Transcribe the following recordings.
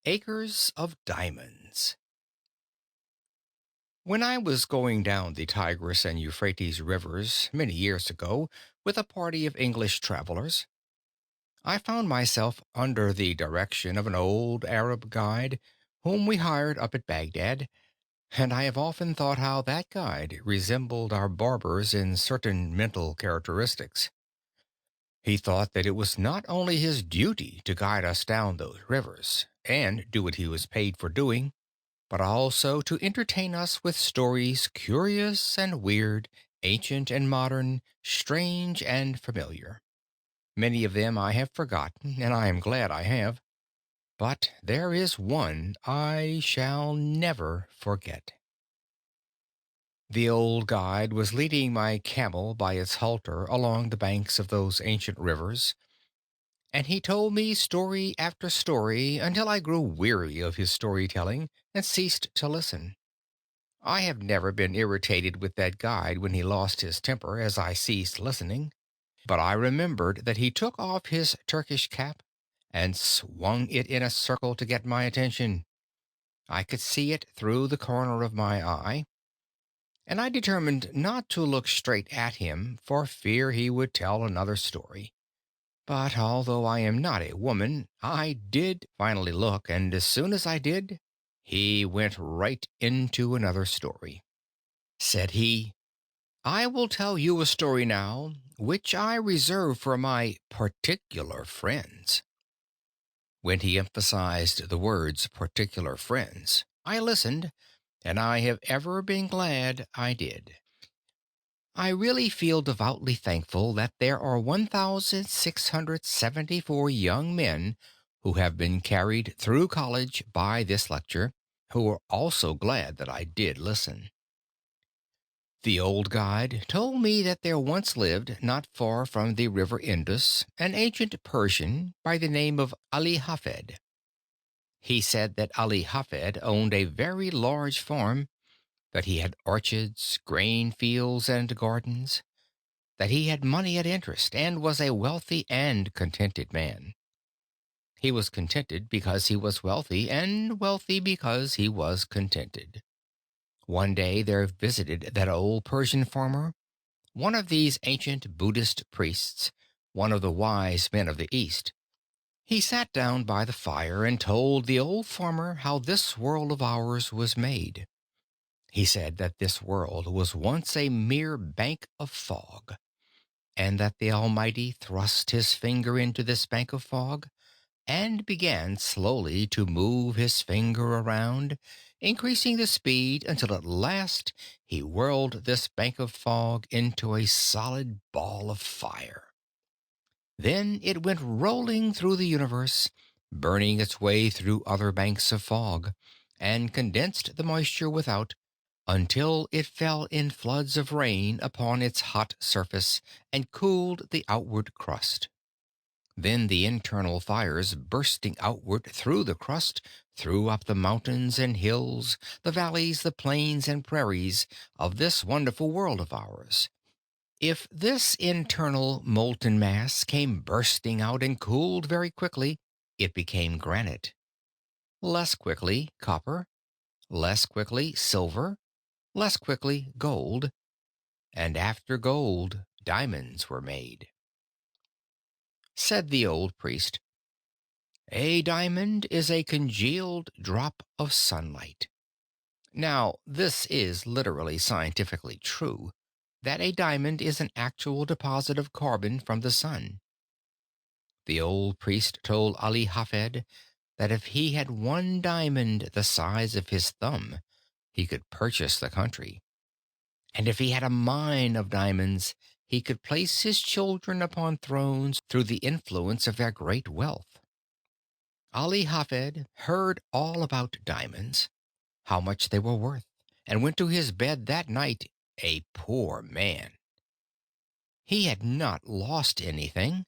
Acres of Diamonds. When I was going down the Tigris and Euphrates rivers many years ago with a party of English travelers, I found myself under the direction of an old Arab guide whom we hired up at Baghdad, and I have often thought how that guide resembled our barbers in certain mental characteristics. He thought that it was not only his duty to guide us down those rivers and do what he was paid for doing, but also to entertain us with stories curious and weird, ancient and modern, strange and familiar. Many of them I have forgotten, and I am glad I have, but there is one I shall never forget. The old guide was leading my camel by its halter along the banks of those ancient rivers, and he told me story after story until I grew weary of his storytelling and ceased to listen. I have never been irritated with that guide when he lost his temper as I ceased listening, but I remembered that he took off his Turkish cap and swung it in a circle to get my attention. I could see it through the corner of my eye, and I determined not to look straight at him for fear he would tell another story. But although I am not a woman, I did finally look, and as soon as I did, he went right into another story. Said he, "I will tell you a story now, which I reserve for my particular friends." When he emphasized the words particular friends, I listened, and I have ever been glad I did. I really feel devoutly thankful that there are 1,674 young men who have been carried through college by this lecture, who are also glad that I did listen. The old guide told me that there once lived, not far from the river Indus, an ancient Persian by the name of Ali Hafed. He said that Ali Hafed owned a very large farm, that he had orchards, grain fields, and gardens, that he had money at interest, and was a wealthy and contented man. He was contented because he was wealthy, and wealthy because he was contented. One day there visited that old Persian farmer one of these ancient Buddhist priests, one of the wise men of the East. He sat down by the fire and told the old farmer how this world of ours was made. He said that this world was once a mere bank of fog, and that the Almighty thrust his finger into this bank of fog and began slowly to move his finger around, increasing the speed until at last he whirled this bank of fog into a solid ball of fire. Then it went rolling through the universe, burning its way through other banks of fog, and condensed the moisture without until it fell in floods of rain upon its hot surface and cooled the outward crust. Then the internal fires bursting outward through the crust threw up the mountains and hills, the valleys, the plains and prairies of this wonderful world of ours. If this internal molten mass came bursting out and cooled very quickly, it became granite. Less quickly, copper. Less quickly, silver. Less quickly, gold. And after gold, diamonds were made. Said the old priest, "A diamond is a congealed drop of sunlight." Now, this is literally scientifically true, that a diamond is an actual deposit of carbon from the sun. The old priest told Ali Hafed that if he had one diamond the size of his thumb, he could purchase the country. And if he had a mine of diamonds, he could place his children upon thrones through the influence of their great wealth. Ali Hafed heard all about diamonds, how much they were worth, and went to his bed that night a poor man. He had not lost anything,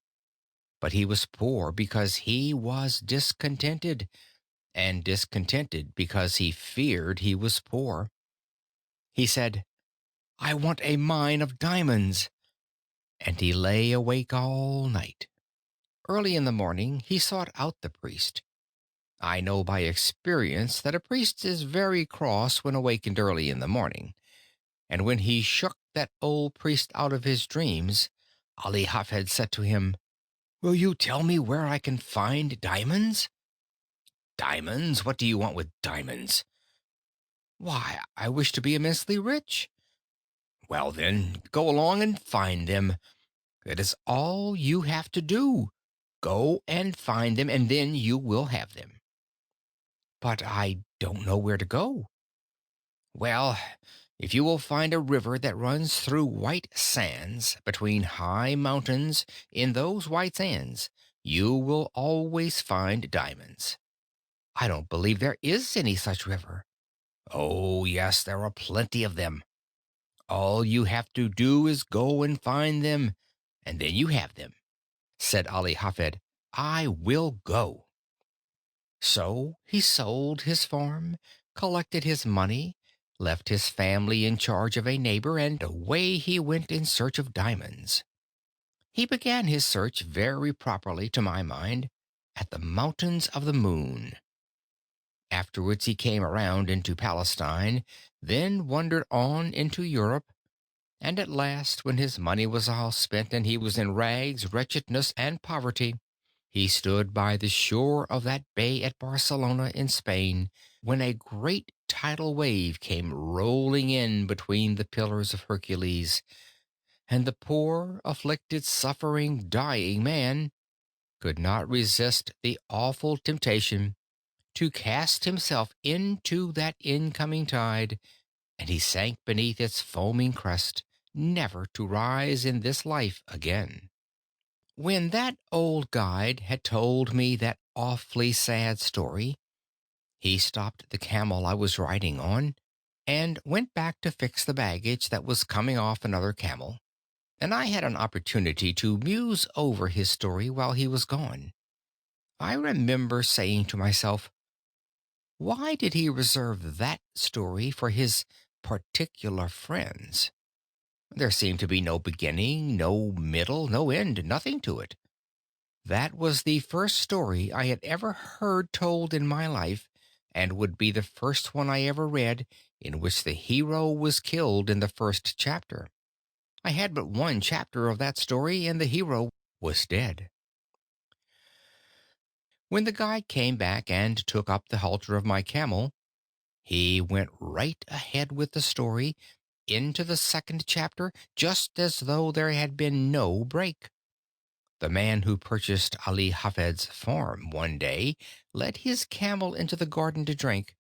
but he was poor because he was discontented, and discontented because he feared he was poor. He said, "I want a mine of diamonds," and he lay awake all night. Early in the morning he sought out the priest. I know by experience that a priest is very cross when awakened early in the morning, and when he shook that old priest out of his dreams, Ali Hafed said to him, "Will you tell me where I can find diamonds?" "Diamonds? What do you want with diamonds?" "Why, I wish to be immensely rich." "Well, then, go along and find them. That is all you have to do. Go and find them, and then you will have them." "But I don't know where to go." "Well, if you will find a river that runs through white sands between high mountains in those white sands, you will always find diamonds." "I don't believe there is any such river." "Oh, yes, there are plenty of them. All you have to do is go and find them, and then you have them." Said Ali Hafed, "I will go." So he sold his farm, collected his money, left his family in charge of a neighbor, and away he went in search of diamonds. He began his search very properly, to my mind, at the Mountains of the Moon. Afterwards he came around into Palestine, then wandered on into Europe, and at last, when his money was all spent and he was in rags, wretchedness, and poverty, he stood by the shore of that bay at Barcelona in Spain, when a great tidal wave came rolling in between the pillars of Hercules, and the poor, afflicted, suffering, dying man could not resist the awful temptation to cast himself into that incoming tide, and he sank beneath its foaming crest, never to rise in this life again. When that old guide had told me that awfully sad story, he stopped the camel I was riding on, and went back to fix the baggage that was coming off another camel, and I had an opportunity to muse over his story while he was gone. I remember saying to myself, why did he reserve that story for his particular friends? There seemed to be no beginning, no middle, no end, nothing to it. That was the first story I had ever heard told in my life, and would be the first one I ever read in which the hero was killed in the first chapter. I had but one chapter of that story, and the hero was dead. When the guide came back and took up the halter of my camel, he went right ahead with the story into the second chapter, just as though there had been no break. The man who purchased Ali Hafed's farm one day led his camel into the garden to drink,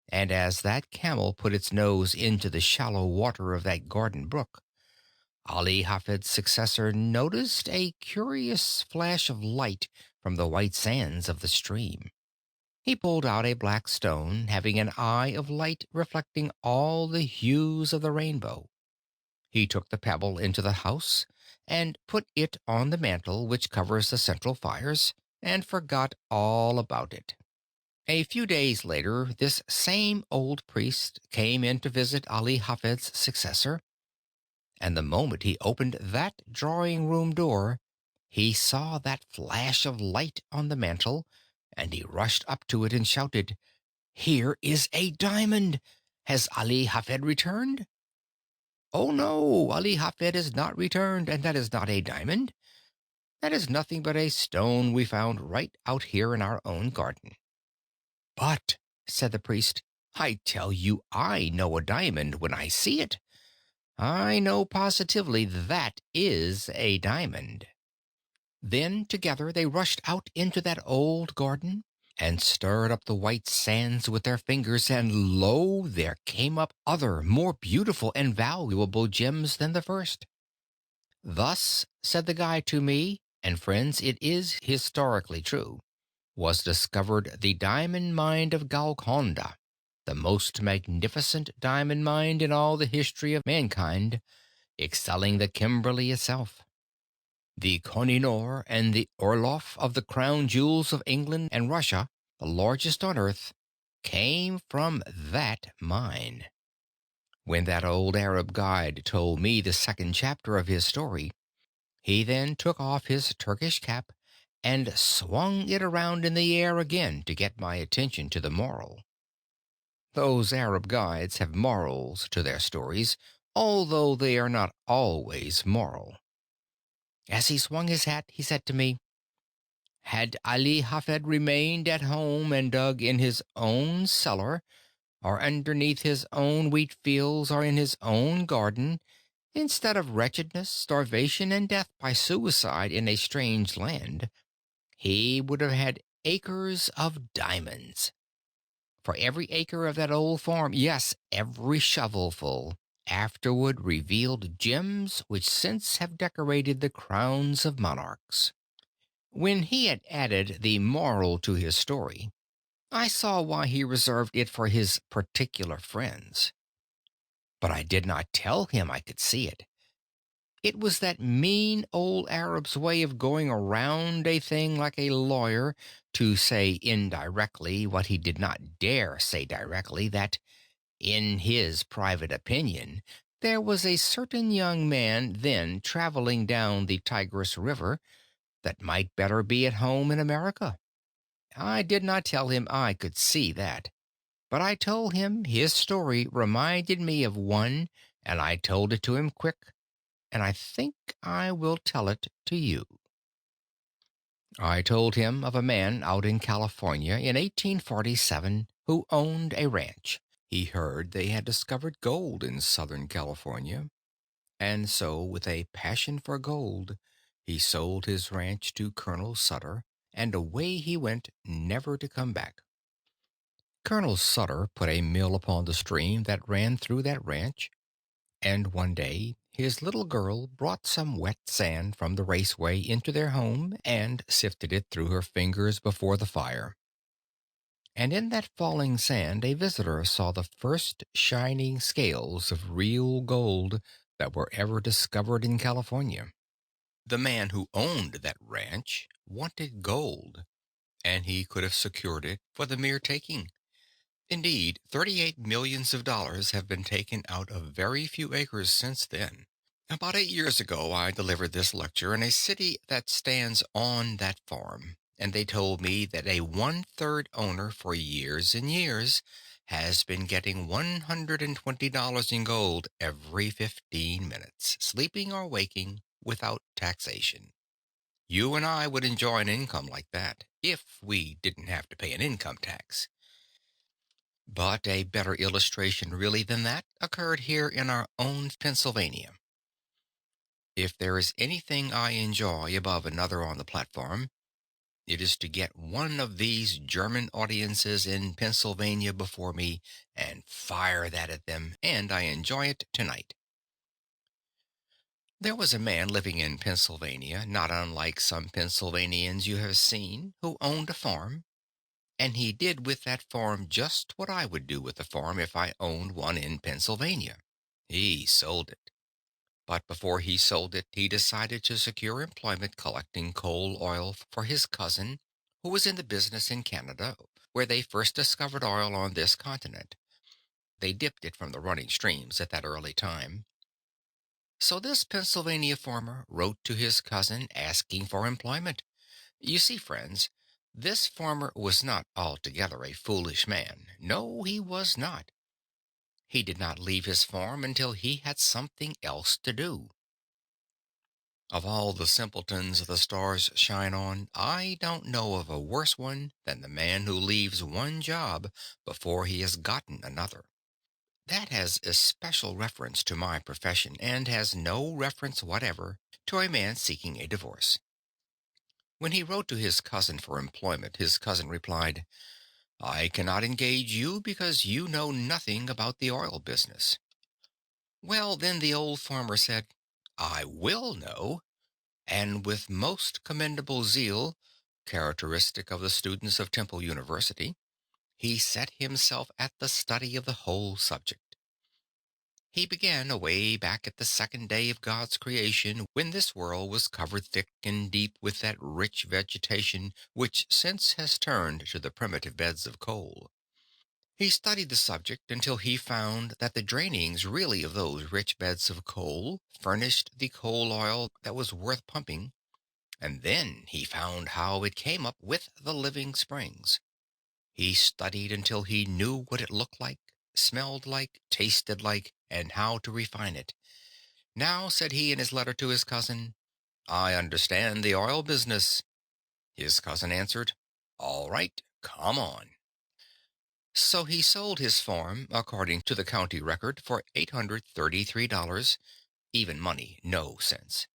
and as that camel put its nose into the shallow water of that garden brook, Ali Hafed's successor noticed a curious flash of light from the white sands of the stream. He pulled out a black stone having an eye of light reflecting all the hues of the rainbow. He took the pebble into the house and put it on the mantel which covers the central fires, and forgot all about it. A few days later, this same old priest came in to visit Ali Hafed's successor, and the moment he opened that drawing room door, he saw that flash of light on the mantel, and he rushed up to it and shouted, "Here is a diamond! Has Ali Hafed returned?" "Oh, no, Ali Hafed is not returned, and that is not a diamond. That is nothing but a stone we found right out here in our own garden." "But," said the priest, "I tell you I know a diamond when I see it. I know positively that is a diamond." Then together they rushed out into that old garden, and stirred up the white sands with their fingers, and lo, there came up other, more beautiful and valuable gems than the first. "Thus," said the guide to me, and friends, it is historically true, "was discovered the diamond mine of Golconda, the most magnificent diamond mine in all the history of mankind, excelling the Kimberley itself. The Koh-i-Noor and the Orloff of the crown jewels of England and Russia, the largest on earth, came from that mine." When that old Arab guide told me the second chapter of his story, he then took off his Turkish cap and swung it around in the air again to get my attention to the moral. Those Arab guides have morals to their stories, although they are not always moral. As he swung his hat, he said to me, "Had Ali Hafed remained at home and dug in his own cellar, or underneath his own wheat fields, or in his own garden, instead of wretchedness, starvation, and death by suicide in a strange land, he would have had acres of diamonds. For every acre of that old farm, yes, every shovelful, afterward revealed gems which since have decorated the crowns of monarchs." When he had added the moral to his story, I saw why he reserved it for his particular friends. But I did not tell him I could see it. It was that mean old Arab's way of going around a thing like a lawyer to say indirectly what he did not dare say directly, that, in his private opinion, there was a certain young man then traveling down the Tigris River that might better be at home in America. I did not tell him I could see that, but I told him his story reminded me of one, and I told it to him quick, and I think I will tell it to you. I told him of a man out in California in 1847 who owned a ranch. He heard they had discovered gold in Southern California, and so, with a passion for gold, he sold his ranch to Colonel Sutter, and away he went, never to come back. Colonel Sutter put a mill upon the stream that ran through that ranch, and one day his little girl brought some wet sand from the raceway into their home and sifted it through her fingers before the fire. And in that falling sand a visitor saw the first shining scales of real gold that were ever discovered in California. The man who owned that ranch wanted gold, and he could have secured it for the mere taking. Indeed, 38 millions of dollars have been taken out of very few acres since then. About 8 years ago, I delivered this lecture in a city that stands on that farm, and they told me that a one-third owner for years and years has been getting $120 in gold every 15 minutes, sleeping or waking, without taxation. You and I would enjoy an income like that if we didn't have to pay an income tax. But a better illustration really than that occurred here in our own Pennsylvania. If there is anything I enjoy above another on the platform, it is to get one of these German audiences in Pennsylvania before me and fire that at them, and I enjoy it tonight. There was a man living in Pennsylvania, not unlike some Pennsylvanians you have seen, who owned a farm, and he did with that farm just what I would do with a farm if I owned one in Pennsylvania. He sold it. But before he sold it, he decided to secure employment collecting coal oil for his cousin, who was in the business in Canada, where they first discovered oil on this continent. They dipped it from the running streams at that early time. So this Pennsylvania farmer wrote to his cousin asking for employment. You see, friends, this farmer was not altogether a foolish man. No, he was not. He did not leave his farm until he had something else to do. Of all the simpletons the stars shine on, I don't know of a worse one than the man who leaves one job before he has gotten another. That has especial reference to my profession and has no reference whatever to a man seeking a divorce. When he wrote to his cousin for employment, his cousin replied, "I cannot engage you because you know nothing about the oil business." Well, then the old farmer said, "I will know," and with most commendable zeal, characteristic of the students of Temple University, he set himself at the study of the whole subject. He began away back at the second day of God's creation, when this world was covered thick and deep with that rich vegetation which since has turned to the primitive beds of coal. He studied the subject until he found that the drainings really of those rich beds of coal furnished the coal oil that was worth pumping, And then he found how it came up with the living springs. He studied until he knew what it looked like, smelled like, tasted like, and how to refine it. Now, said he in his letter to his cousin, I understand the oil business. His cousin answered, All right, come on. So he sold his farm, according to the county record, for $833, even money, no sense.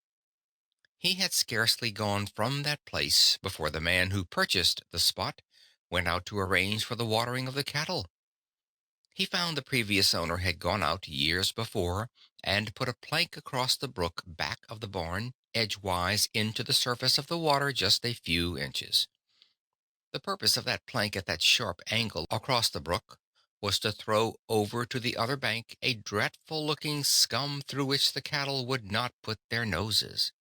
He had scarcely gone from that place before the man who purchased the spot went out to arrange for the watering of the cattle. He found the previous owner had gone out years before and put a plank across the brook back of the barn, edgewise into the surface of the water just a few inches. The purpose of that plank at that sharp angle across the brook was to throw over to the other bank a dreadful looking scum through which the cattle would not put their noses.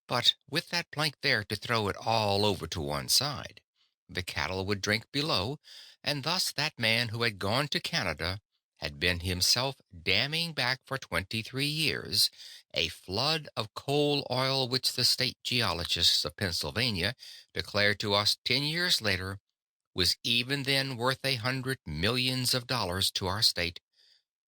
But with that plank there to throw it all over to one side, the cattle would drink below, and thus that man who had gone to Canada had been himself damming back for 23 years a flood of coal oil which the state geologists of Pennsylvania declared to us 10 years later was even then worth 100 millions of dollars to our state,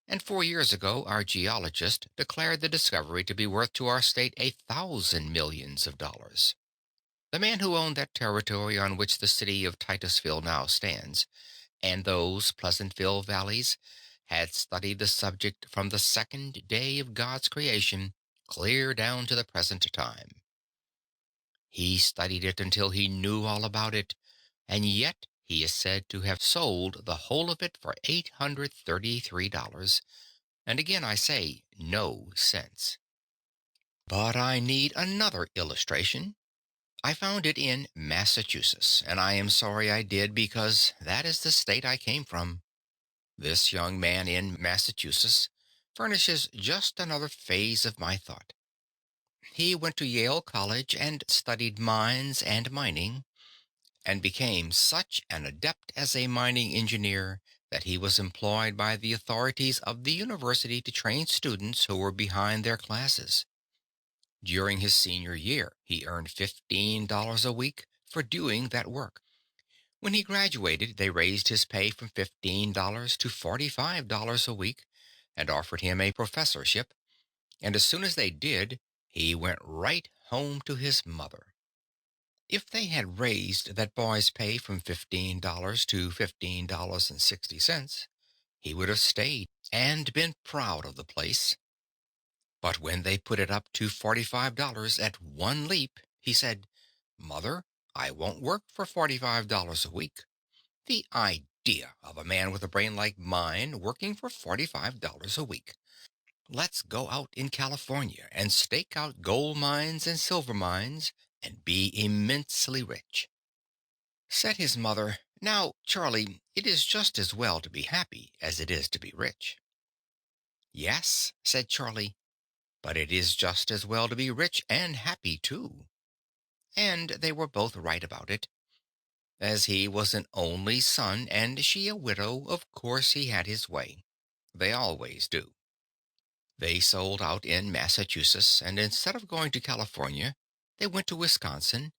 and 4 years ago, our geologist declared the discovery to be worth to our state 1,000 millions of dollars. The man who owned that territory on which the city of Titusville now stands, and those Pleasantville valleys, had studied the subject from the second day of God's creation clear down to the present time. He studied it until he knew all about it, and yet he is said to have sold the whole of it for $833, and again I say, no sense. But I need another illustration. I found it in Massachusetts, and I am sorry I did because that is the state I came from. This young man in Massachusetts furnishes just another phase of my thought. He went to Yale College and studied mines and mining, and became such an adept as a mining engineer that he was employed by the authorities of the university to train students who were behind their classes. During his senior year, he earned $15 a week for doing that work. When he graduated, they raised his pay from $15 to $45 a week and offered him a professorship, and as soon as they did, he went right home to his mother. If they had raised that boy's pay from $15 to $15.60, he would have stayed and been proud of the place. But when they put it up to $45 at one leap, he said, Mother, I won't work for $45 a week. The idea of a man with a brain like mine working for $45 a week. Let's go out in California and stake out gold mines and silver mines and be immensely rich. Said his mother, Now, Charlie, it is just as well to be happy as it is to be rich. Yes, said Charlie, but it is just as well to be rich and happy too. And they were both right about it. As he was an only son and she a widow, of course he had his way. They always do. They sold out in Massachusetts, and instead of going to California, they went to Wisconsin,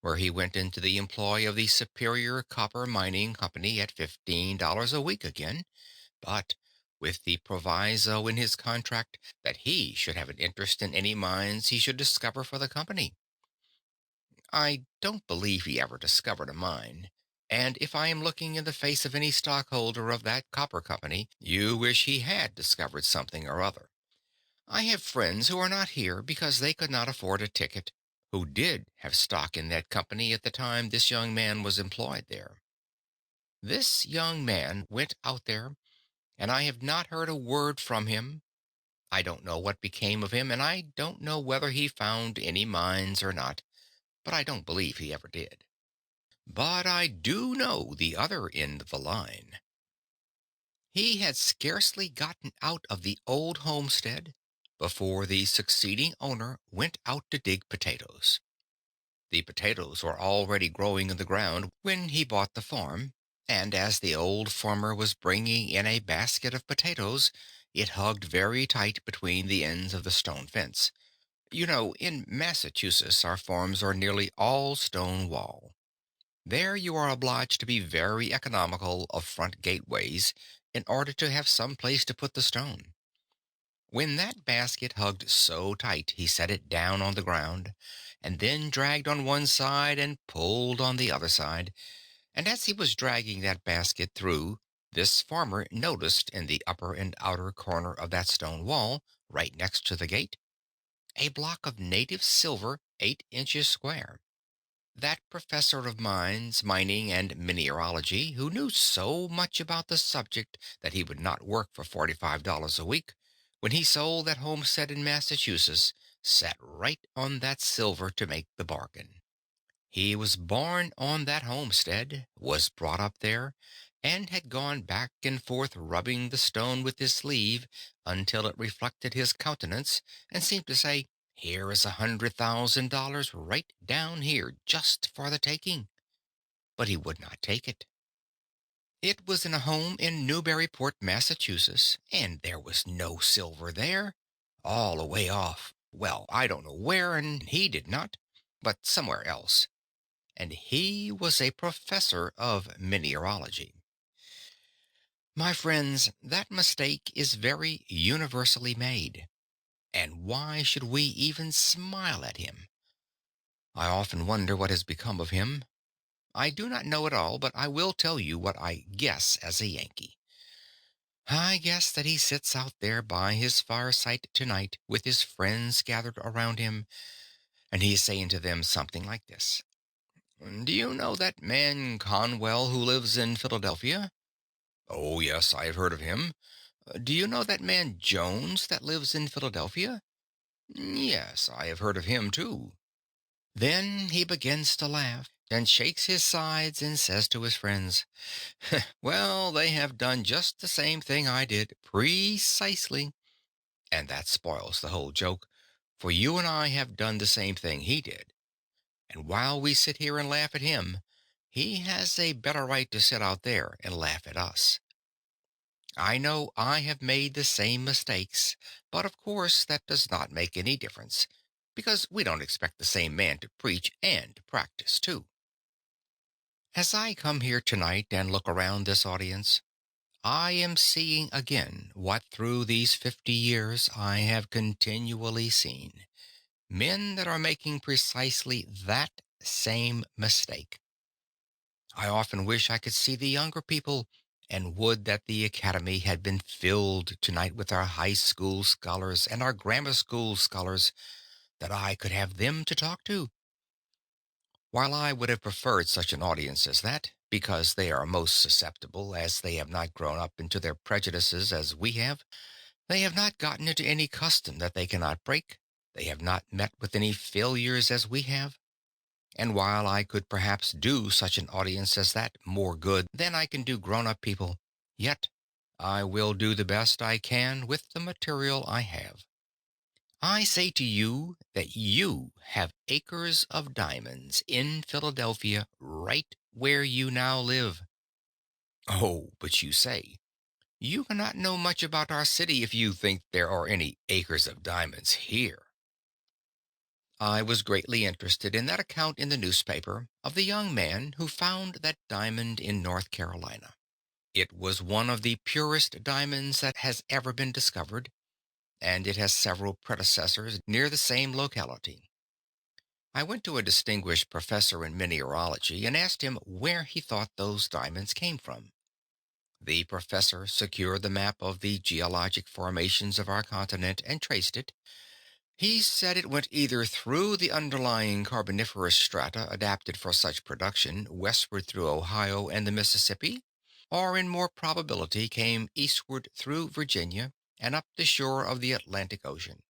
where he went into the employ of the Superior Copper Mining Company at $15 a week again, but with the proviso in his contract that he should have an interest in any mines he should discover for the company. I don't believe he ever discovered a mine, and if I am looking in the face of any stockholder of that copper company, you wish he had discovered something or other. I have friends who are not here because they could not afford a ticket, who did have stock in that company at the time this young man was employed there. This young man went out there, and I have not heard a word from him. I don't know what became of him, and I don't know whether he found any mines or not, but I don't believe he ever did. But I do know the other end of the line. He had scarcely gotten out of the old homestead before the succeeding owner went out to dig potatoes. The potatoes were already growing in the ground when he bought the farm, and as the old farmer was bringing in a basket of potatoes, it hugged very tight between the ends of the stone fence. In Massachusetts, our farms are nearly all stone wall. There you are obliged to be very economical of front gateways in order to have some place to put the stone. When that basket hugged so tight, he set it down on the ground, and then dragged on one side and pulled on the other side. And as he was dragging that basket through, this farmer noticed in the upper and outer corner of that stone wall, right next to the gate, a block of native silver 8 inches square. That professor of mines, mining, and mineralogy, who knew so much about the subject that he would not work for $45 a week, when he sold that homestead in Massachusetts, sat right on that silver to make the bargain. He was born on that homestead, was brought up there, and had gone back and forth rubbing the stone with his sleeve until it reflected his countenance and seemed to say, "Here is $100,000 right down here just for the taking." But he would not take it. It was in a home in Newburyport, Massachusetts, and there was no silver there. All away off. Well, I don't know where, and he did not, but somewhere else. And he was a professor of mineralogy. My friends, that mistake is very universally made. And why should we even smile at him? I often wonder what has become of him. I do not know it all, but I will tell you what I guess as a Yankee. I guess that he sits out there by his fireside tonight with his friends gathered around him, and he is saying to them something like this. "Do you know that man Conwell who lives in Philadelphia? Oh, yes, I have heard of him. Do you know that man Jones that lives in Philadelphia? Yes, I have heard of him too." Then he begins to laugh and shakes his sides and says to his friends, "Well, they have done just the same thing I did, precisely." And that spoils the whole joke, for you and I have done the same thing he did. And while we sit here and laugh at him, he has a better right to sit out there and laugh at us. I know I have made the same mistakes, but of course that does not make any difference, because we don't expect the same man to preach and to practice too. As I come here tonight and look around this audience, I am seeing again what through these 50 years I have continually seen. Men that are making precisely that same mistake. I often wish I could see the younger people, and would that the academy had been filled tonight with our high school scholars and our grammar school scholars, that I could have them to talk to. While I would have preferred such an audience as that, because they are most susceptible, as they have not grown up into their prejudices as we have, they have not gotten into any custom that they cannot break, they have not met with any failures as we have. And while I could perhaps do such an audience as that more good than I can do grown up people, yet I will do the best I can with the material I have. I say to you that you have acres of diamonds in Philadelphia right where you now live. Oh, but you say, you cannot know much about our city if you think there are any acres of diamonds here. I was greatly interested in that account in the newspaper of the young man who found that diamond in North Carolina. It was one of the purest diamonds that has ever been discovered, and it has several predecessors near the same locality. I went to a distinguished professor in mineralogy and asked him where he thought those diamonds came from. The professor secured the map of the geologic formations of our continent and traced it. He said it went either through the underlying carboniferous strata adapted for such production westward through Ohio and the Mississippi, or in more probability came eastward through Virginia and up the shore of the Atlantic Ocean.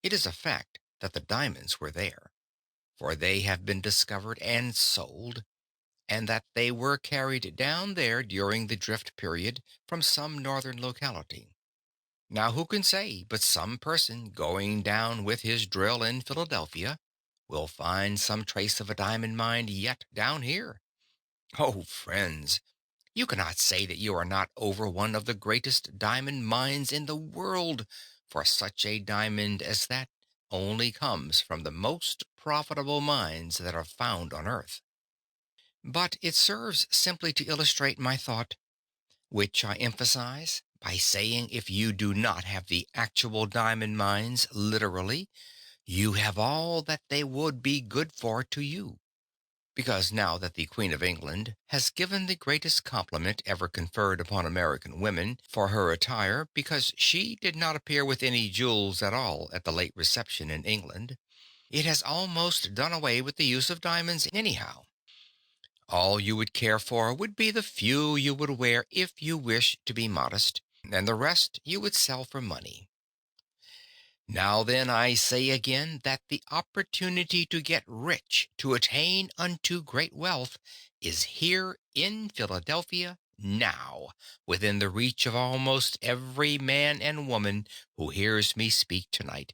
It is a fact that the diamonds were there, for they have been discovered and sold, and that they were carried down there during the drift period from some northern locality. Now, who can say but some person going down with his drill in Philadelphia will find some trace of a diamond mine yet down here? Oh, friends, you cannot say that you are not over one of the greatest diamond mines in the world, for such a diamond as that only comes from the most profitable mines that are found on earth. But it serves simply to illustrate my thought, which I emphasize by saying if you do not have the actual diamond mines literally, you have all that they would be good for to you. Because now that the Queen of England has given the greatest compliment ever conferred upon American women for her attire, because she did not appear with any jewels at all at the late reception in England, it has almost done away with the use of diamonds anyhow. All you would care for would be the few you would wear if you wish to be modest, and the rest you would sell for money. Now then, I say again that the opportunity to get rich, to attain unto great wealth, is here in Philadelphia now, within the reach of almost every man and woman who hears me speak tonight.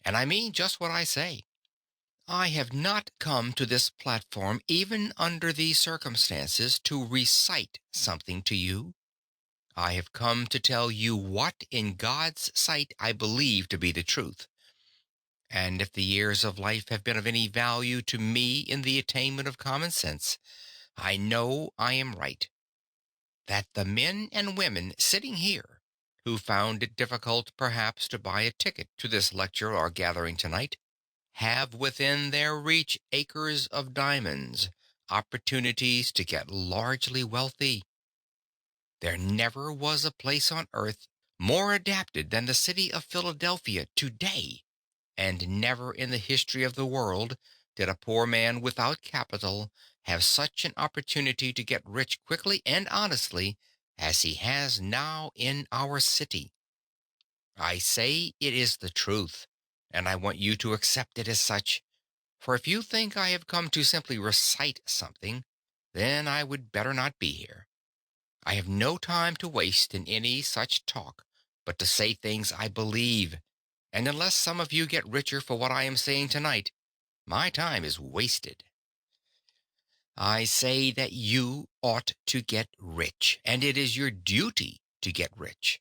And I mean just what I say. I have not come to this platform, even under these circumstances, to recite something to you. I have come to tell you what, in God's sight, I believe to be the truth. And if the years of life have been of any value to me in the attainment of common sense, I know I am right. That the men and women sitting here, who found it difficult perhaps to buy a ticket to this lecture or gathering tonight, have within their reach acres of diamonds, opportunities to get largely wealthy. There never was a place on earth more adapted than the city of Philadelphia today, and never in the history of the world did a poor man without capital have such an opportunity to get rich quickly and honestly as he has now in our city. I say it is the truth, and I want you to accept it as such. For if you think I have come to simply recite something, then I would better not be here. I have no time to waste in any such talk, but to say things I believe. And unless some of you get richer for what I am saying tonight, my time is wasted. I say that you ought to get rich, and it is your duty to get rich.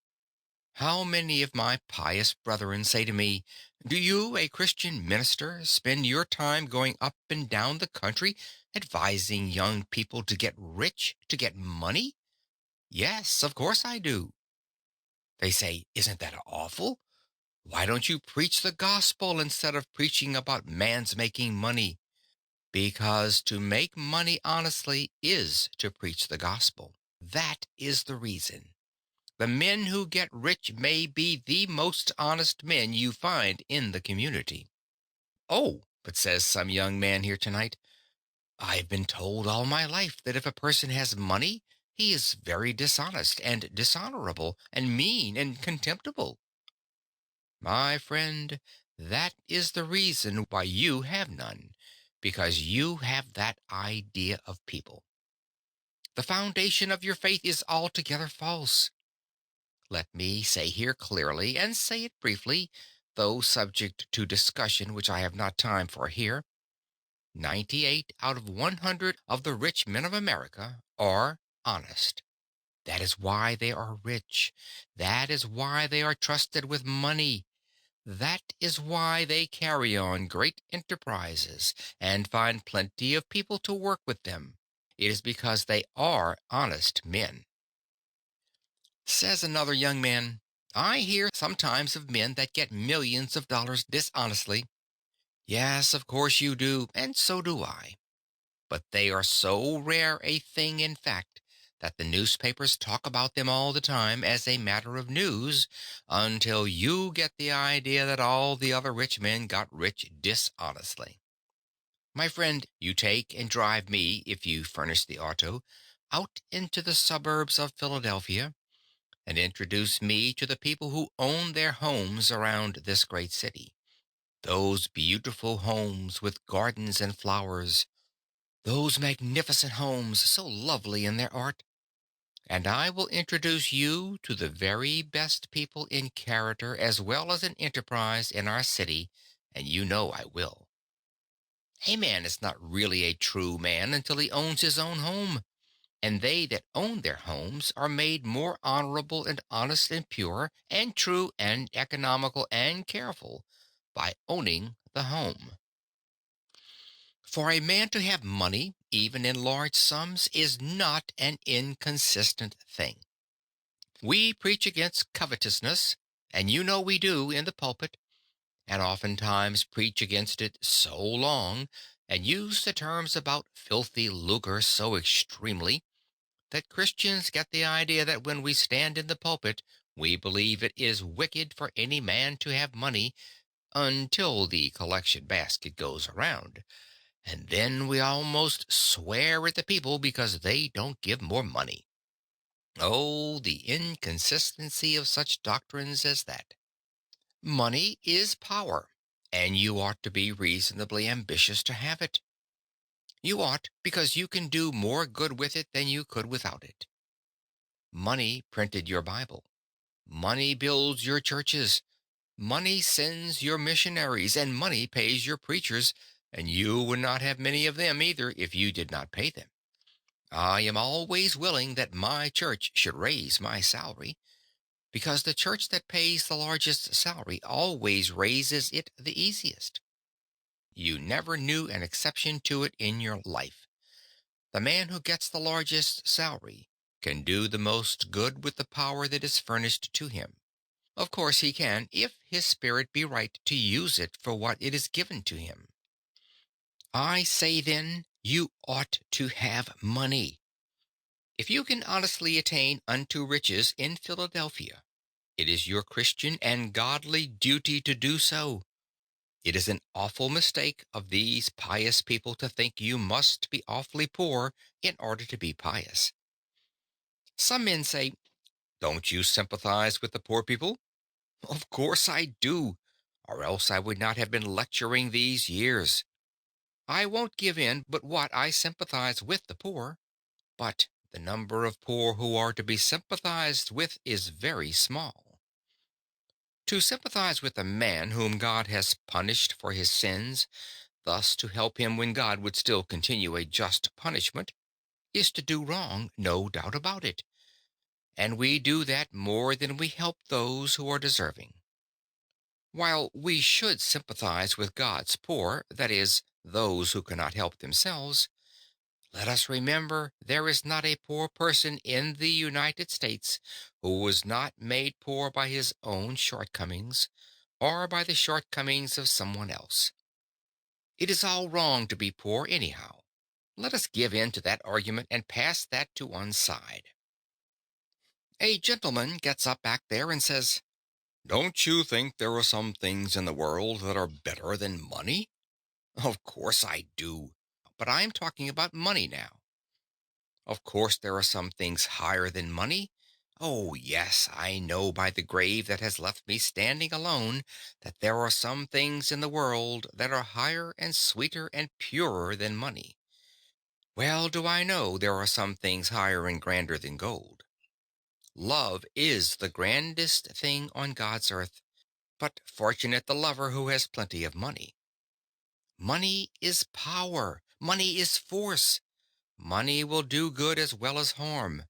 How many of my pious brethren say to me, "Do you, a Christian minister, spend your time going up and down the country advising young people to get rich, to get money?" Yes, of course I do. They say, "Isn't that awful? Why don't you preach the gospel instead of preaching about man's making money?" Because to make money honestly is to preach the gospel. That is the reason. The men who get rich may be the most honest men you find in the community. Oh, but says some young man here tonight, "I've been told all my life that if a person has money, he is very dishonest and dishonorable and mean and contemptible." My friend, that is the reason why you have none, because you have that idea of people. The foundation of your faith is altogether false. Let me say here clearly, and say it briefly, though subject to discussion which I have not time for here. 98 out of 100 of the rich men of America are honest. That is why they are rich. That is why they are trusted with money. That is why they carry on great enterprises and find plenty of people to work with them. It is because they are honest men. Says another young man, "I hear sometimes of men that get millions of dollars dishonestly." Yes, of course you do, and so do I. But they are so rare a thing in fact that the newspapers talk about them all the time as a matter of news until you get the idea that all the other rich men got rich dishonestly. My friend, you take and drive me, if you furnish the auto, out into the suburbs of Philadelphia and introduce me to the people who own their homes around this great city. Those beautiful homes with gardens and flowers, those magnificent homes, so lovely in their art. And I will introduce you to the very best people in character as well as in enterprise in our city, and you know I will. A man is not really a true man until he owns his own home, and they that own their homes are made more honorable and honest and pure and true and economical and careful by owning the home. For a man to have money, even in large sums, is not an inconsistent thing. We preach against covetousness, and you know we do in the pulpit, and oftentimes preach against it so long, and use the terms about filthy lucre so extremely, that Christians get the idea that when we stand in the pulpit, we believe it is wicked for any man to have money until the collection basket goes around. And then we almost swear at the people because they don't give more money. Oh, the inconsistency of such doctrines as that. Money is power, and you ought to be reasonably ambitious to have it. You ought, because you can do more good with it than you could without it. Money printed your Bible. Money builds your churches. Money sends your missionaries, and money pays your preachers, and you would not have many of them either if you did not pay them. I am always willing that my church should raise my salary, because the church that pays the largest salary always raises it the easiest. You never knew an exception to it in your life. The man who gets the largest salary can do the most good with the power that is furnished to him. Of course he can, if his spirit be right to use it for what it is given to him. I say then, you ought to have money. If you can honestly attain unto riches in Philadelphia, it is your Christian and godly duty to do so. It is an awful mistake of these pious people to think you must be awfully poor in order to be pious. Some men say, "Don't you sympathize with the poor people?" Of course I do, or else I would not have been lecturing these years. I won't give in but what I sympathize with the poor, but the number of poor who are to be sympathized with is very small. To sympathize with a man whom God has punished for his sins, thus to help him when God would still continue a just punishment, is to do wrong, no doubt about it. And we do that more than we help those who are deserving. While we should sympathize with God's poor, that is, those who cannot help themselves, let us remember there is not a poor person in the United States who was not made poor by his own shortcomings or by the shortcomings of someone else. It is all wrong to be poor anyhow. Let us give in to that argument and pass that to one side. A gentleman gets up back there and says, "Don't you think there are some things in the world that are better than money?" Of course I do. But I'm talking about money now. Of course there are some things higher than money. Oh, yes, I know by the grave that has left me standing alone that there are some things in the world that are higher and sweeter and purer than money. Well do I know there are some things higher and grander than gold. Love is the grandest thing on God's earth, but fortunate the lover who has plenty of money. Money is power. Money is force. Money will do good as well as harm.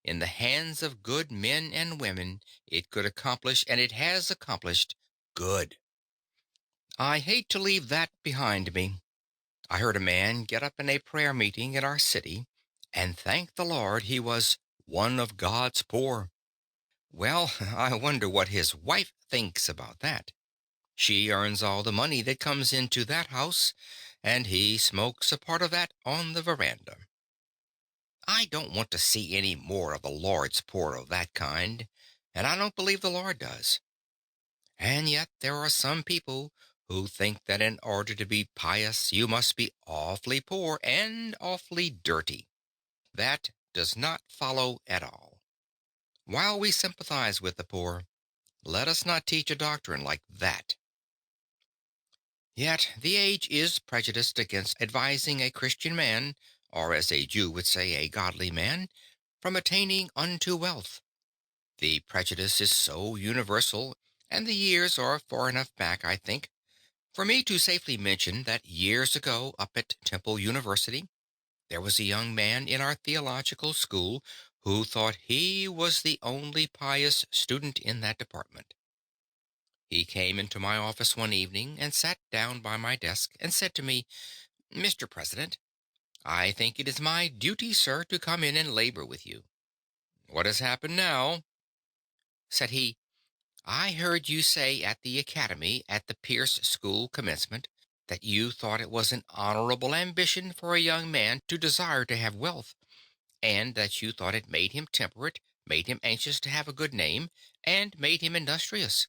In the hands of good men and women, it could accomplish, and it has accomplished, good. I hate to leave that behind me. I heard a man get up in a prayer meeting in our city and thank the Lord he was one of God's poor. Well, I wonder what his wife thinks about that. She earns all the money that comes into that house, and he smokes a part of that on the veranda. I don't want to see any more of the Lord's poor of that kind, and I don't believe the Lord does. And yet there are some people who think that in order to be pious you must be awfully poor and awfully dirty. That does not follow at all. While we sympathize with the poor, let us not teach a doctrine like that. Yet the age is prejudiced against advising a Christian man, or as a Jew would say, a godly man, from attaining unto wealth. The prejudice is so universal, and the years are far enough back, I think, for me to safely mention that years ago up at Temple University, there was a young man in our theological school who thought he was the only pious student in that department. He came into my office one evening and sat down by my desk and said to me, "Mr. President, I think it is my duty, sir, to come in and labor with you." "What has happened now?" said he. "I heard you say at the Academy at the Pierce School commencement that you thought it was an honorable ambition for a young man to desire to have wealth, and that you thought it made him temperate, made him anxious to have a good name, and made him industrious.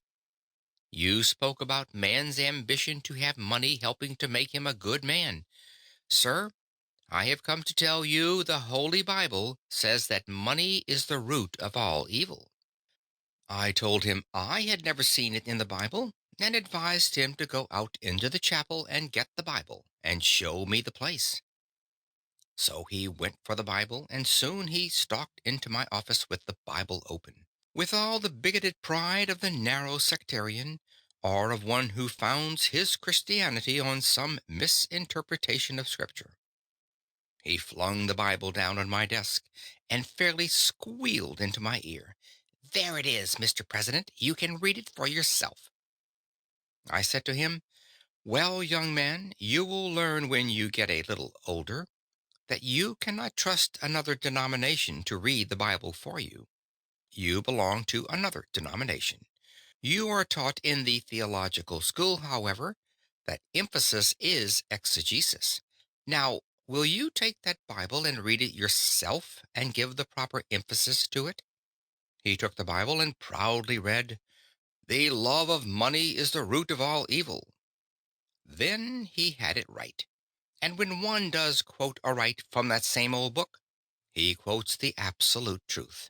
You spoke about man's ambition to have money helping to make him a good man. Sir, I have come to tell you the Holy Bible says that money is the root of all evil." I told him I had never seen it in the Bible, and advised him to go out into the chapel and get the Bible, and show me the place. So he went for the Bible, and soon he stalked into my office with the Bible open, with all the bigoted pride of the narrow sectarian, or of one who founds his Christianity on some misinterpretation of Scripture. He flung the Bible down on my desk and fairly squealed into my ear, "There it is, Mr. President. You can read it for yourself." I said to him, "Well, young man, you will learn when you get a little older that you cannot trust another denomination to read the Bible for you. You belong to another denomination. You are taught in the theological school, however, that emphasis is exegesis. Now, will you take that Bible and read it yourself and give the proper emphasis to it?" He took the Bible and proudly read, "The love of money is the root of all evil." Then he had it right. And when one does quote aright from that same old book, he quotes the absolute truth.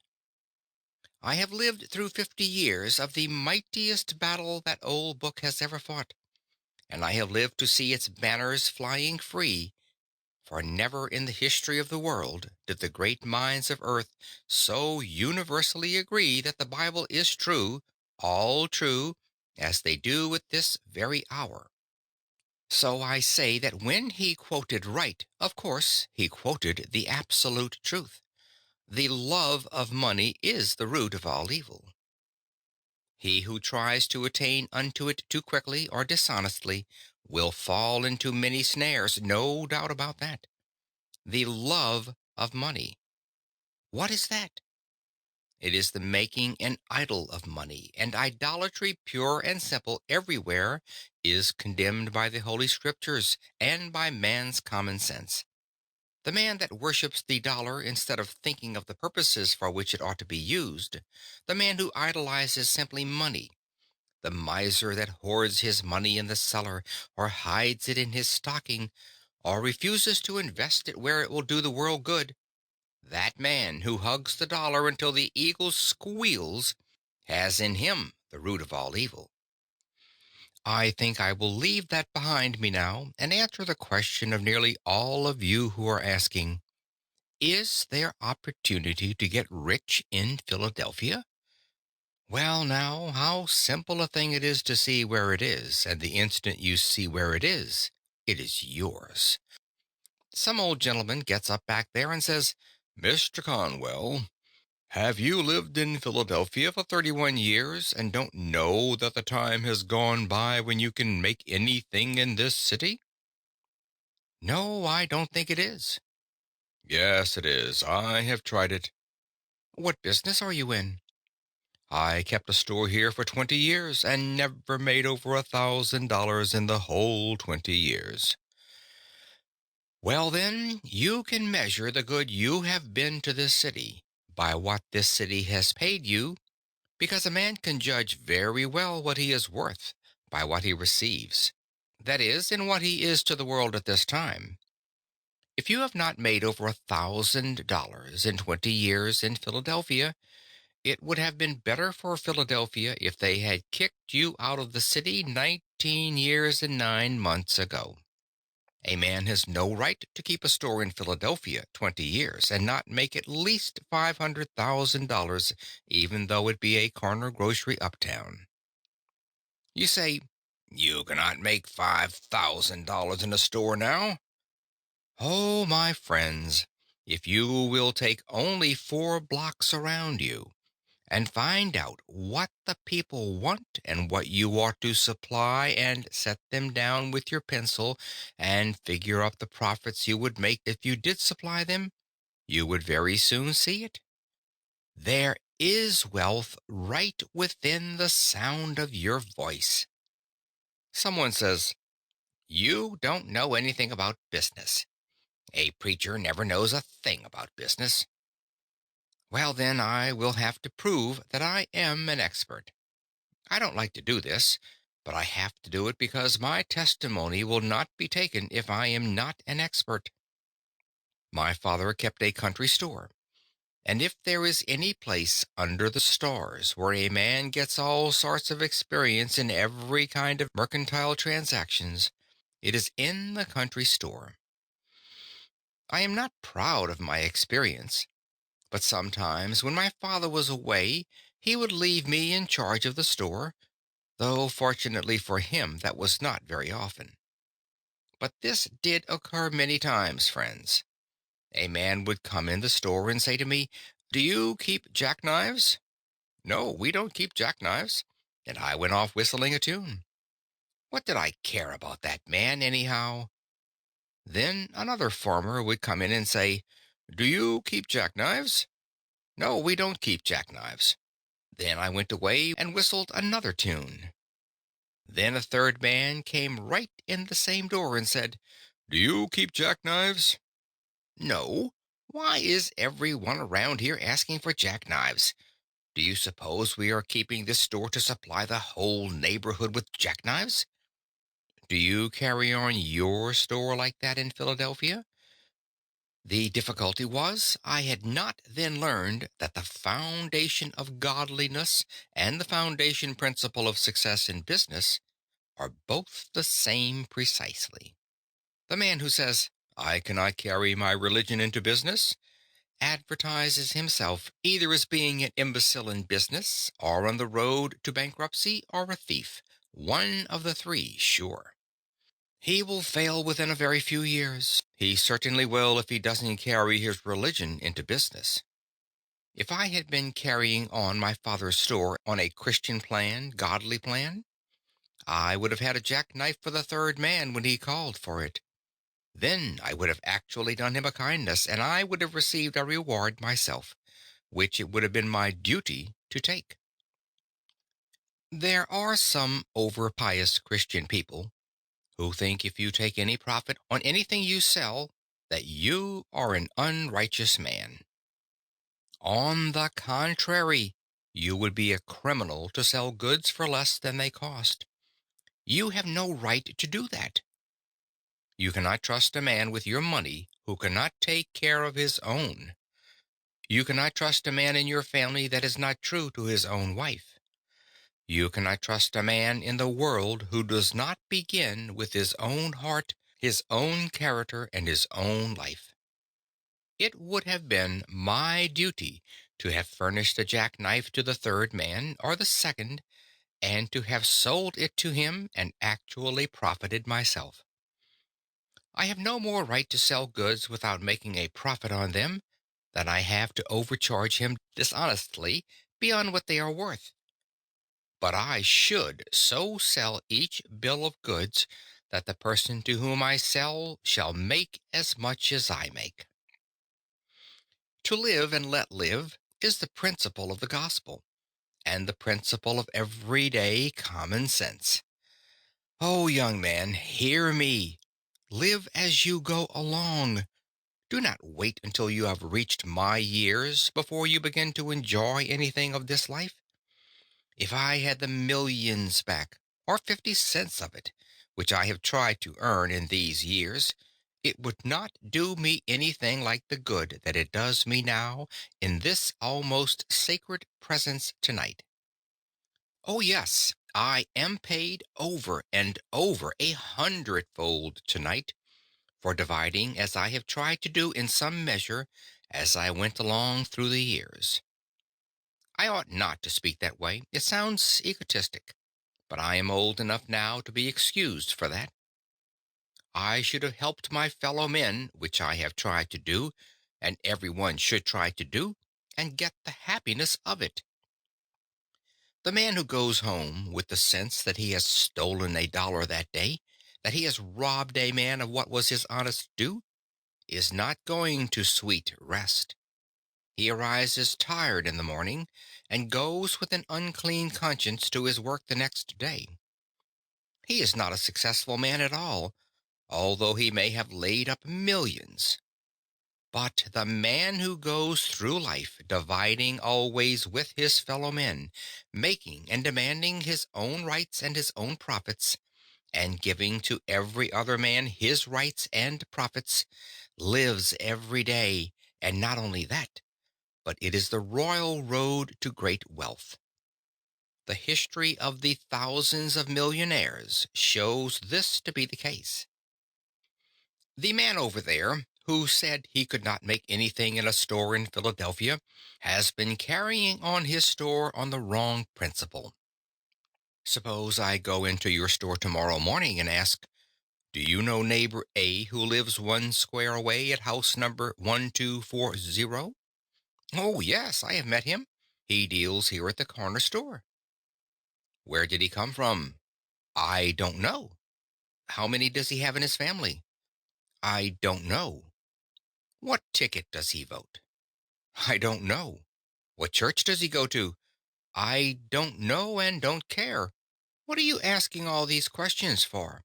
I have lived through 50 years of the mightiest battle that old book has ever fought, and I have lived to see its banners flying free, for never in the history of the world did the great minds of earth so universally agree that the Bible is true, all true, as they do at this very hour. So I say that when he quoted right, of course, he quoted the absolute truth. The love of money is the root of all evil. He who tries to attain unto it too quickly or dishonestly will fall into many snares, no doubt about that. The love of money. What is that? It is the making an idol of money, and idolatry, pure and simple, everywhere, is condemned by the Holy Scriptures and by man's common sense. The man that worships the dollar instead of thinking of the purposes for which it ought to be used, the man who idolizes simply money, the miser that hoards his money in the cellar, or hides it in his stocking, or refuses to invest it where it will do the world good, that man who hugs the dollar until the eagle squeals has in him the root of all evil. I think I will leave that behind me now and answer the question of nearly all of you who are asking, is there opportunity to get rich in Philadelphia? Well, now, how simple a thing it is to see where it is, and the instant you see where it is yours. Some old gentleman gets up back there and says, "Mr. Conwell, have you lived in Philadelphia for 31 years and don't know that the time has gone by when you can make anything in this city?" No, I don't think it is. Yes, it is. I have tried it. What business are you in? I kept a store here for 20 years and never made over $1,000 in the whole 20 years. Well, then, you can measure the good you have been to this city by what this city has paid you, because a man can judge very well what he is worth by what he receives. That is, in what he is to the world at this time. If you have not made over $1,000 in 20 years in Philadelphia, it would have been better for Philadelphia if they had kicked you out of the city 19 years and 9 months ago. A man has no right to keep a store in Philadelphia 20 years and not make at least $500,000, even though it be a corner grocery uptown. You say, "You cannot make $5,000 in a store now." Oh, my friends, if you will take only 4 blocks around you and find out what the people want and what you ought to supply and set them down with your pencil and figure up the profits you would make if you did supply them, you would very soon see it. There is wealth right within the sound of your voice. Someone says, "You don't know anything about business. A preacher never knows a thing about business." Well, then I will have to prove that I am an expert. I don't like to do this, but I have to do it because my testimony will not be taken if I am not an expert. My father kept a country store, and if there is any place under the stars where a man gets all sorts of experience in every kind of mercantile transactions, it is in the country store. I am not proud of my experience, but sometimes when my father was away, he would leave me in charge of the store, though fortunately for him that was not very often. But this did occur many times, friends. A man would come in the store and say to me, "Do you keep jackknives?" "No, we don't keep jackknives." And I went off whistling a tune. What did I care about that man, anyhow? Then another farmer would come in and say, "Do you keep jackknives?" "No, we don't keep jackknives." Then I went away and whistled another tune. Then a third man came right in the same door and said, "Do you keep jackknives?" "No. Why is every one around here asking for jackknives? Do you suppose we are keeping this store to supply the whole neighborhood with jackknives?" Do you carry on your store like that in Philadelphia? The difficulty was, I had not then learned that the foundation of godliness and the foundation principle of success in business are both the same precisely. The man who says, "I cannot carry my religion into business," advertises himself either as being an imbecile in business, or on the road to bankruptcy, or a thief. One of the three, sure. He will fail within a very few years. He certainly will if he doesn't carry his religion into business. If I had been carrying on my father's store on a Christian plan, godly plan, I would have had a jackknife for the third man when he called for it. Then I would have actually done him a kindness, and I would have received a reward myself, which it would have been my duty to take. There are some over pious Christian people who think if you take any profit on anything you sell, that you are an unrighteous man. On the contrary, you would be a criminal to sell goods for less than they cost. You have no right to do that. You cannot trust a man with your money who cannot take care of his own. You cannot trust a man in your family that is not true to his own wife. You cannot trust a man in the world who does not begin with his own heart, his own character, and his own life. It would have been my duty to have furnished a jackknife to the third man, or the second, and to have sold it to him and actually profited myself. I have no more right to sell goods without making a profit on them than I have to overcharge him dishonestly beyond what they are worth. But I should so sell each bill of goods that the person to whom I sell shall make as much as I make. To live and let live is the principle of the gospel, and the principle of everyday common sense. Oh, young man, hear me. Live as you go along. Do not wait until you have reached my years before you begin to enjoy anything of this life. If I had the millions back, or 50 cents of it, which I have tried to earn in these years, it would not do me anything like the good that it does me now in this almost sacred presence tonight. Oh, yes, I am paid over and over 100-fold tonight for dividing as I have tried to do in some measure as I went along through the years. I ought not to speak that way. It sounds egotistic, but I am old enough now to be excused for that. I should have helped my fellow men, which I have tried to do, and everyone should try to do, and get the happiness of it. The man who goes home with the sense that he has stolen a dollar that day, that he has robbed a man of what was his honest due, is not going to sweet rest. He arises tired in the morning and goes with an unclean conscience to his work the next day. He is not a successful man at all, although he may have laid up millions. But the man who goes through life dividing always with his fellow men, making and demanding his own rights and his own profits, and giving to every other man his rights and profits, lives every day, and not only that, but it is the royal road to great wealth. The history of the thousands of millionaires shows this to be the case. The man over there, who said he could not make anything in a store in Philadelphia, has been carrying on his store on the wrong principle. Suppose I go into your store tomorrow morning and ask, "Do you know neighbor A who lives 1 square away at house number 1240?" "Oh, yes, I have met him. He deals here at the corner store." "Where did he come from?" "I don't know." "How many does he have in his family?" "I don't know." "What ticket does he vote?" "I don't know." "What church does he go to?" "I don't know and don't care. What are you asking all these questions for?"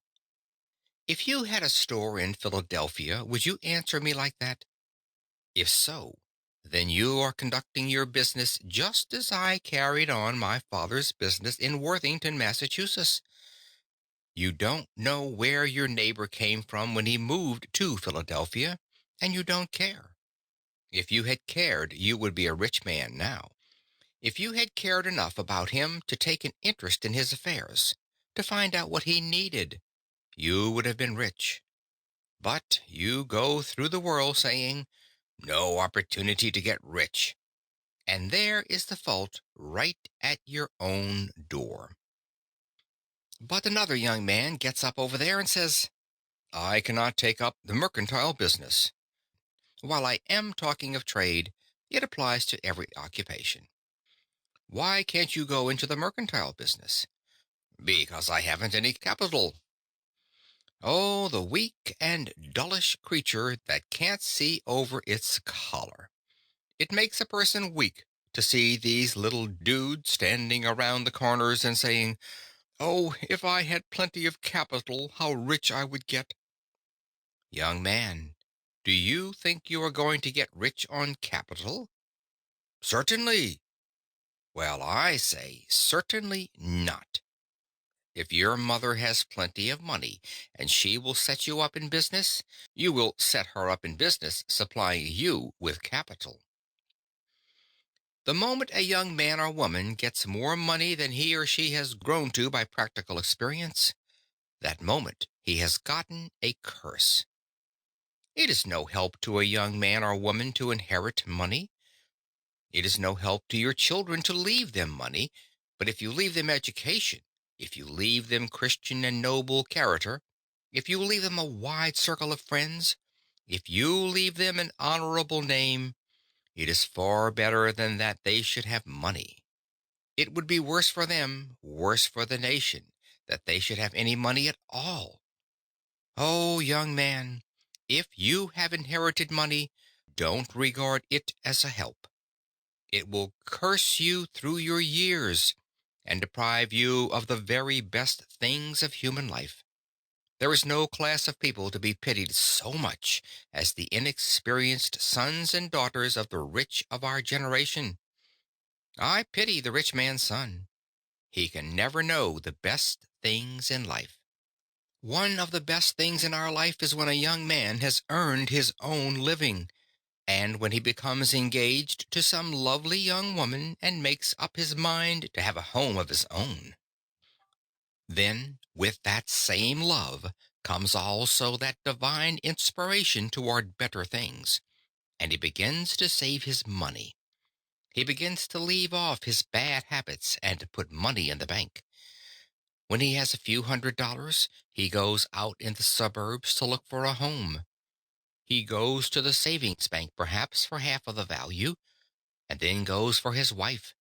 If you had a store in Philadelphia, would you answer me like that? If so, then you are conducting your business just as I carried on my father's business in Worthington, Massachusetts. You don't know where your neighbor came from when he moved to Philadelphia, and you don't care. If you had cared, you would be a rich man now. If you had cared enough about him to take an interest in his affairs, to find out what he needed, you would have been rich. But you go through the world saying, "No opportunity to get rich." And there is the fault right at your own door. But another young man gets up over there and says, "I cannot take up the mercantile business." While I am talking of trade, it applies to every occupation. "Why can't you go into the mercantile business?" "Because I haven't any capital." Oh, the weak and dullish creature that can't see over its collar. It makes a person weak to see these little dudes standing around the corners and saying, "Oh, if I had plenty of capital, how rich I would get." Young man, do you think you are going to get rich on capital? Certainly. Well, I say certainly not. If your mother has plenty of money and she will set you up in business, you will set her up in business supplying you with capital. The moment a young man or woman gets more money than he or she has grown to by practical experience, that moment he has gotten a curse. It is no help to a young man or woman to inherit money. It is no help to your children to leave them money, but if you leave them education, if you leave them Christian and noble character, if you leave them a wide circle of friends, if you leave them an honorable name, it is far better than that they should have money. It would be worse for them, worse for the nation, that they should have any money at all. Oh, young man, if you have inherited money, don't regard it as a help. It will curse you through your years and deprive you of the very best things of human life. There is no class of people to be pitied so much as the inexperienced sons and daughters of the rich of our generation. I pity the rich man's son. He can never know the best things in life. One of the best things in our life is when a young man has earned his own living, and when he becomes engaged to some lovely young woman and makes up his mind to have a home of his own. Then, with that same love, comes also that divine inspiration toward better things, and he begins to save his money. He begins to leave off his bad habits and to put money in the bank. When he has a few $100s, he goes out in the suburbs to look for a home. He goes to the savings bank perhaps for half of the value, and then goes for his wife.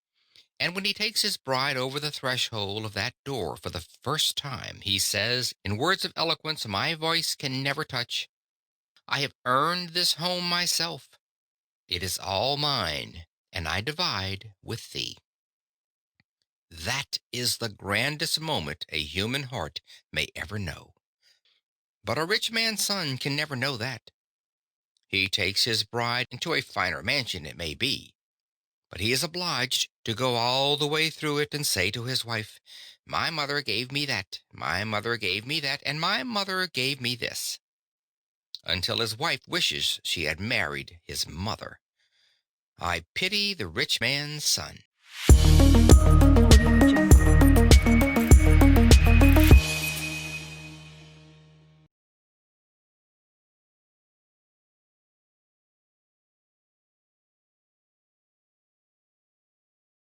And when he takes his bride over the threshold of that door for the first time, he says, in words of eloquence my voice can never touch, I have earned this home myself. It is all mine, and I divide with thee. That is the grandest moment a human heart may ever know. But a rich man's son can never know that. He takes his bride into a finer mansion, it may be, but he is obliged to go all the way through it and say to his wife, my mother gave me that, my mother gave me that, and my mother gave me this, until his wife wishes she had married his mother. I pity the rich man's son.